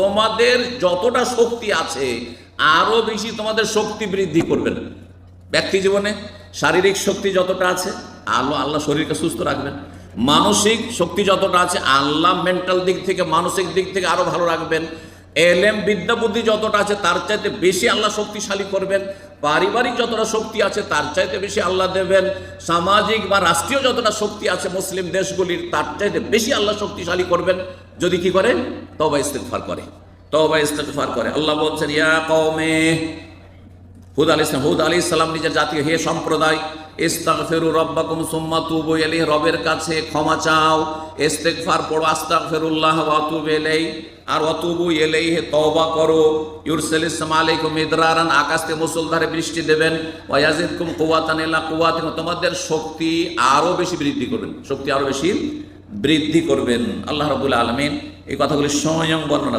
তোমাদের যতটা শক্তি আছে আরো বেশি তোমাদের শক্তি বৃদ্ধি করবেন। ব্যক্তি জীবনে শারীরিক শক্তি যতটা আছে আল্লাহ শরীরকে সুস্থ রাখবেন, মানসিক শক্তি যতটা আছে আল্লাহ মেন্টাল দিক থেকে মানসিক দিক থেকে আরো ভালো রাখবেন, এলেম বিদ্যা বুদ্ধি যতটা আছে তার চাইতে বেশি আল্লাহ শক্তিশালী করবেন, পারিবারিক যতটা শক্তি আছে তার চাইতে বেশি আল্লাহ দেবেন, সামাজিক বা রাষ্ট্রীয় যতটা শক্তি আছে মুসলিম দেশগুলির তার চাইতে বেশি আল্লাহ শক্তিশালী করবেন যদি কি করে তওবা ইস্তিগফার করে। তওবা ইস্তিগফার করে। আল্লাহ বলছেন ইয়া কওমে, হুদ আলাইহিস সালাম নিজের জাতি, হে সম্প্রদায়, ইস্তাগফিরু রাব্বাকুম সুম্মা তুবু ইলাইহি, রবের কাছে ক্ষমা চাও, ইস্তিগফার পড়ো, আস্তাগফিরুল্লাহ ওয়া আতুবু ইলাইহি, আর ওয়াতুবু ইলাইহি তওবা করো, ইউরসিলিস সামা আলাইকুম মিদরারান, আকাশ থেকে মুষলধারে বৃষ্টি দেবেন, ওয়া ইয়াজিদকুম কুওয়াতান ইলা কুওয়াতিকুম, তোমাদের শক্তি আরো বেশি বৃদ্ধি করবেন, শক্তি আরো বেশি বৃদ্ধি করবেন। আল্লাহ রাব্বুল আলামিন এই কথাগুলি স্বয়ং বর্ণনা